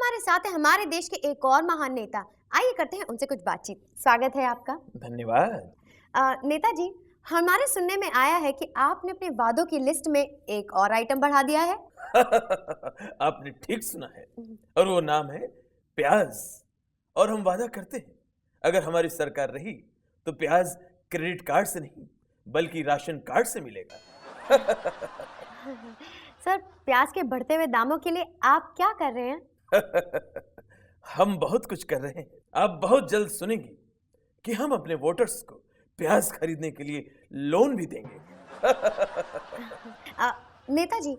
हमारे साथ है हमारे देश के एक और महान नेता। आइए करते हैं उनसे कुछ बातचीत। स्वागत है आपका। धन्यवाद। नेताजी, हमारे सुनने में आया है कि आपने अपने वादों की लिस्ट में एक और आइटम बढ़ा दिया है। आपने ठीक सुना है, और वो नाम है प्याज। और हम वादा करते हैं, अगर हमारी सरकार रही तो प्याज क्रेडिट कार्ड से नहीं बल्कि राशन कार्ड से मिलेगा। सर, प्याज के बढ़ते हुए दामों के लिए आप क्या कर रहे हैं? हम बहुत कुछ कर रहे हैं। आप बहुत जल्द सुनेंगे कि हम अपने वोटर्स को प्याज खरीदने के लिए लोन भी देंगे। नेताजी,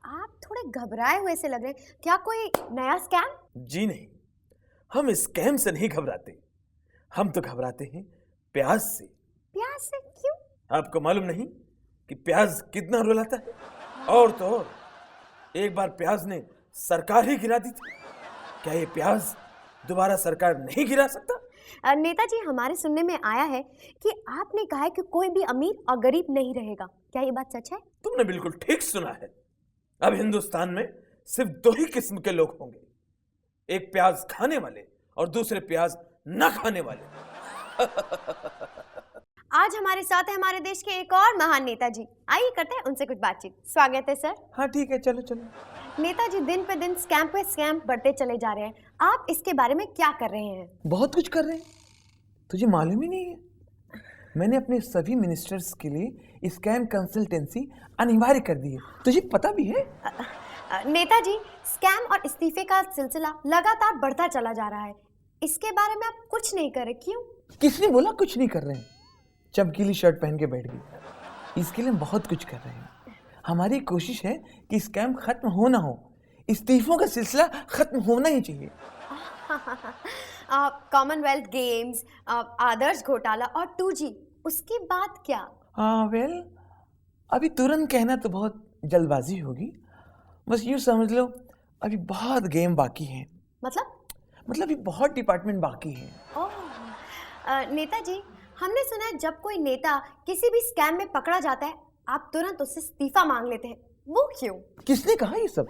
आप थोड़े घबराए हुए से लग रहे हैं। क्या कोई नया स्कैम? जी नहीं, हम स्कैम से नहीं घबराते। हम तो घबराते हैं प्याज से। प्याज से? क्यों? आपको मालूम नहीं कि प्याज कितना रुलाता है? और तो और, एक बार प्याज ने सरकार ही गिरा दी थी। क्या ये प्याज दोबारा सरकार नहीं गिरा सकता? नेताजी, हमारे सुनने में आया है कि आपने कहा है कि कोई भी अमीर और गरीब नहीं रहेगा। क्या ये बात सच है? तुमने बिल्कुल ठीक सुना है। अब हिंदुस्तान में सिर्फ दो ही किस्म के लोग होंगे, एक प्याज खाने वाले और दूसरे प्याज न खाने वाले। आज हमारे साथ है हमारे देश के एक और महान नेताजी। आइए करते हैं उनसे कुछ बातचीत। स्वागत है सर। हाँ ठीक है, चलो चलो। नेताजी, दिन पे दिन स्कैम पे स्कैम बढ़ते चले जा रहे हैं। आप इसके बारे में क्या कर रहे हैं? बहुत कुछ कर रहे हैं, तुझे मालूम ही नहीं है। मैंने अपने सभी मिनिस्टर्स के लिए स्कैम कंसल्टेंसी अनिवार्य कर दी है। तुझे पता भी है? नेताजी, स्कैम और इस्तीफे का सिलसिला लगातार बढ़ता चला जा रहा है। इसके बारे में आप कुछ नहीं कर रहे, क्यों? किसने बोला कुछ नहीं कर रहे हैं? चमकीली शर्ट पहन के बैठ गई। इसके लिए हम बहुत कुछ कर रहे हैं। हमारी कोशिश है कि स्कैम खत्म हो ना हो, इस्तीफों का सिलसिला खत्म होना ही चाहिए। कॉमनवेल्थ गेम्स, आदर्श घोटाला और 2G, उसकी बात क्या? वेल, अभी तुरंत कहना तो बहुत जल्दबाजी होगी। बस यूँ समझ लो, अभी बहुत गेम बाकी हैं। मतलब अभी बहुत डिपार्टमेंट बाकी हैं। नेताजी, हमने सुना है जब कोई नेता किसी भी स्कैम में पकड़ा जाता है, आप तुरंत उससे इस्तीफा मांग लेते हैं। वो क्यों? किसने कहा ये सब?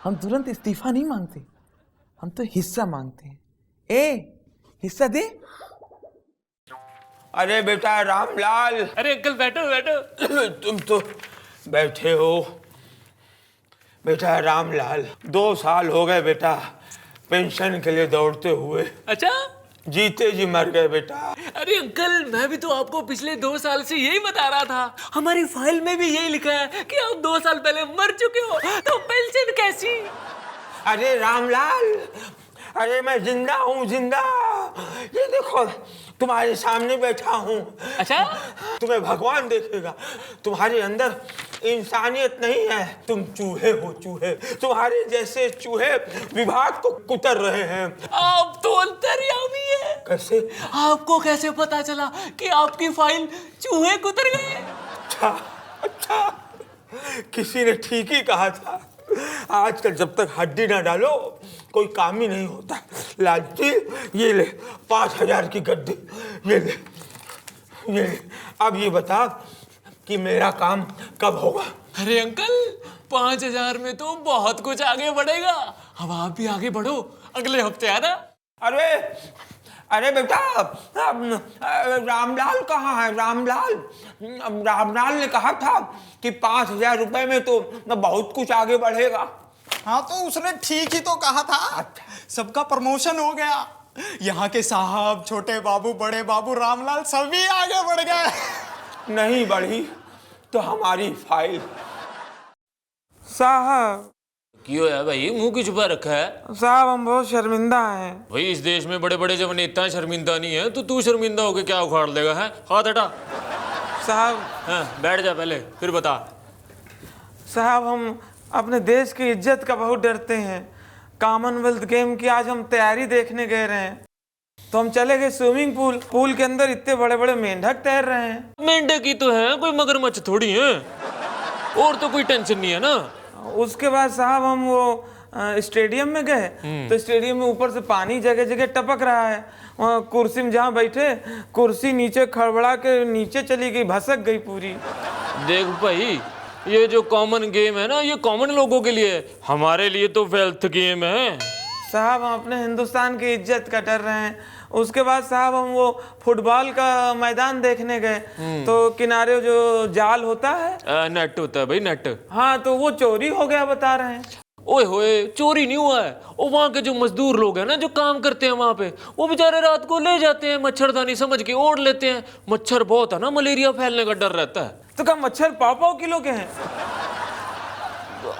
हम तुरंत इस्तीफा नहीं मांगते, हम तो हिस्सा मांगते हैं। हिस्सा दे। अरे बेटा रामलाल। अरे अंकल, बैठो बैठो। तुम तो बैठे हो। बेटा रामलाल, 2 साल हो गए बेटा पेंशन के लिए दौड़ते हुए। अच्छा, जीते जी मर गए बेटा। अरे अंकल, मैं भी तो आपको पिछले 2 साल से यही बता रहा था। हमारी फाइल में भी यही लिखा है कि आप 2 साल पहले मर चुके हो, तो पेंशन कैसी? अरे रामलाल, अरे मैं जिंदा हूँ, जिंदा। ये देखो, तुम्हारे सामने बैठा हूँ। अच्छा, तुम्हें भगवान देखेगा। तुम्हारे अंदर इंसानियत नहीं है, तुम चूहे हो, चूहे। तुम्हारे जैसे चूहे विभाग को कुतर रहे हैं। आप तो अंतर्यामी है। कैसे? आपको कैसे पता चला कि आपकी फाइल चूहे कुतर गए? अच्छा, किसी ने ठीक ही कहा था। आजकल जब तक हड्डी ना डालो कोई काम ही नहीं होता। लालची, ये ले 5000 की गड्डी, ये ले। अब ये बता कि मेरा काम कब होगा? अरे अंकल, 5000 में तो बहुत कुछ आगे बढ़ेगा। अब आप भी आगे बढ़ो, अगले हफ्ते आना। अरे बेटा, रामलाल कहाँ है? रामलाल ने कहा था कि 5000 रुपए में तो बहुत कुछ आगे बढ़ेगा। हाँ, तो उसने ठीक ही तो कहा था। सबका प्रमोशन हो गया। यहाँ के साहब, छोटे बाबू, बड़े बाबू, रामलाल सभी आगे बढ़ गए। नहीं बढ़ी तो हमारी फाइल। साहब। क्यों है भाई, मुंह क्यों छुपा रखा है? साहब, हम बहुत शर्मिंदा हैं। भाई, इस देश में बड़े बड़े जब नेता शर्मिंदा नहीं है तो तू शर्मिंदा होके क्या उखाड़ लेगा? है, हाथ हटा। साहब। हाँ, बैठ जा पहले, फिर बता। साहब, हम अपने देश की इज्जत का बहुत डरते हैं। कॉमनवेल्थ गेम की आज हम तैयारी देखने गए रहे हैं, तो हम चले गए स्विमिंग पूल के अंदर इतने बड़े बड़े मेंढक तैर रहे हैं। मेंढक ही तो है, कोई मगरमच्छ थोड़ी है। और तो कोई टेंशन नहीं है ना। उसके बाद साहब हम वो स्टेडियम में गए, तो स्टेडियम में ऊपर से पानी जगह जगह टपक रहा है। वहाँ कुर्सी में जहाँ बैठे, कुर्सी नीचे खड़बड़ा के नीचे चली गई, भसक गई पूरी। देख भाई, ये जो कॉमन गेम है ना, ये कॉमन लोगों के लिए है, हमारे लिए तो वेल्थ गेम है। साहब हम अपने हिंदुस्तान की इज्जत का डर रहे हैं। उसके बाद साहब हम वो फुटबॉल का मैदान देखने गए, तो किनारे जो जाल होता है, नेट होता है भाई, नेट। हाँ, तो वो चोरी हो गया बता रहे हैं। ओए होए, चोरी नहीं हुआ है। और वहाँ के जो मजदूर लोग हैं ना, जो काम करते हैं वहाँ पे, वो बेचारे रात को ले जाते हैं, मच्छरदानी समझ के ओढ़ लेते हैं। मच्छर बहुत है ना, मलेरिया फैलने का डर रहता है। तो क्या मच्छर पाव किलो के हैं?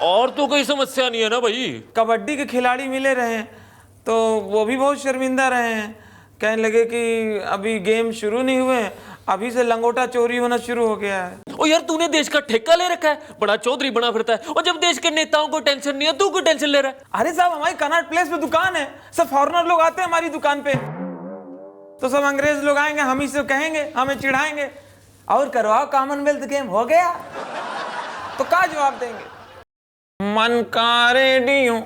और तो कोई समस्या नहीं है ना भाई। कबड्डी के खिलाड़ी मिले रहे, तो वो भी बहुत शर्मिंदा रहे हैं। कहने लगे कि अभी गेम शुरू नहीं हुए, अभी से लंगोटा चोरी होना शुरू हो गया है। ओ यार, तूने देश का ठेका ले रखा है, बड़ा चौधरी बना फिरता है। और जब देश के नेताओं को टेंशन नहीं है, तू को टेंशन ले रहा है? अरे साहब, हमारी कनॉट प्लेस पे दुकान है, सब फॉरेनर लोग आते हैं हमारी दुकान पे, तो सब अंग्रेज लोग आएंगे, हम ही से कहेंगे, हमें चिढ़ाएंगे, और करवाओ कॉमनवेल्थ गेम हो गया, तो क्या जवाब देंगे? मन का रेडियो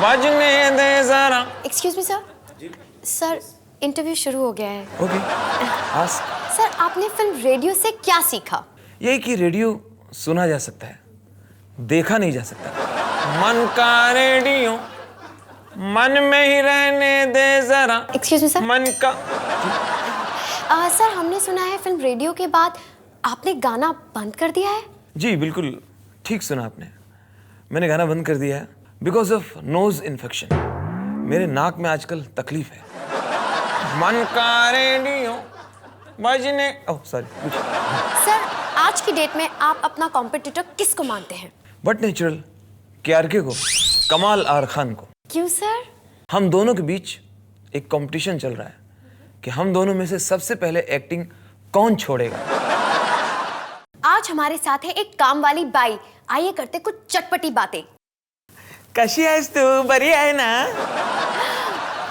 बजने दे जरा। Excuse me sir. Sir, interview शुरू हो गया है। Okay, ask. सर, आपने फिल्म रेडियो से क्या सीखा? यही कि रेडियो सुना जा सकता है, देखा नहीं जा सकता। मन का रेडियो मन में ही रहने दे जरा। Excuse me sir. मन का सर, हमने सुना है फिल्म रेडियो के बाद आपने गाना बंद कर दिया है। जी बिल्कुल ठीक सुना आपने, मैंने गाना बंद कर दिया है बिकॉज ऑफ नोज इन्फेक्शन। मेरे नाक में आजकल तकलीफ है। मन का रेडियो बजने, ओह सॉरी। सर, आज की डेट में आप अपना कॉम्पिटिटर किसको मानते हैं? बट नेचुरल KRK को, कमाल आर खान को। क्यों सर? हम दोनों के बीच एक कंपटीशन चल रहा है कि हम दोनों में से सबसे पहले एक्टिंग कौन छोड़ेगा। आज हमारे साथ है एक काम वाली बाई, आइए करते कुछ चटपटी बातें। कशी आहेस तू? बरी आहे ना?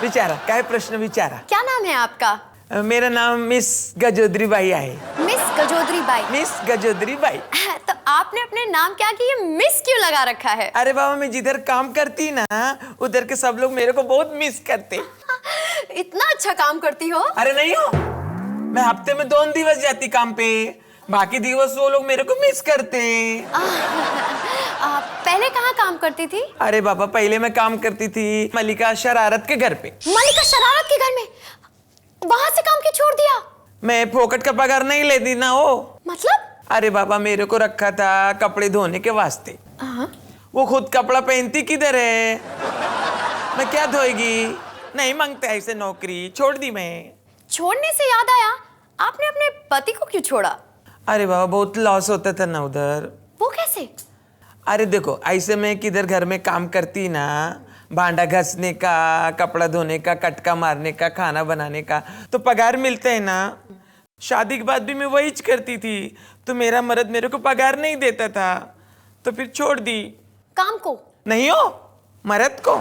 विचारा, काय प्रश्न विचारा। क्या नाम है आपका? मेरा नाम मिस गजोदरी बाई है। मिस गजोदरी बाई। मिस गजोदरी बाई। तो आपने अपने नाम क्या कि ये मिस क्यों लगा रखा है? अरे बाबा, मैं जिधर काम करती ना, उधर के सब लोग मेरे को बहुत मिस करते। इतना अच्छा काम करती हो? अरे नहीं हो, मैं हफ्ते में 2 दिवस जाती काम पे, बाकी दिवस वो लोग मेरे को मिस करते। पहले कहाँ काम करती थी? अरे बाबा, पहले मैं काम करती थी मलिका शरारत के घर पे। मलिका शरारत के घर में? वहां से काम क्यों छोड़ दिया? मैं फोकट का पगार नहीं लेती ना वो। मतलब? अरे बाबा, मेरे को रखा था कपड़े धोने के वास्ते। वो खुद कपड़ा पहनती किधर है, मैं क्या धोएगी? नहीं मांगता ऐसे नौकरी, छोड़ दी मैं। छोड़ने से याद आया, आपने अपने पति को क्यों छोड़ा? अरे बाबा, बहुत लॉस होता था ना उधर। वो कैसे? अरे देखो, ऐसे में किधर घर में काम करती ना, भांडा घसने का, कपड़ा धोने का, कटका मारने का, खाना बनाने का, तो पगार मिलते है ना। शादी के बाद भी मैं वही करती थी, तो मेरा मर्द मेरे को पगार नहीं देता था, तो फिर छोड़ दी। काम को? नहीं हो, मर्द को।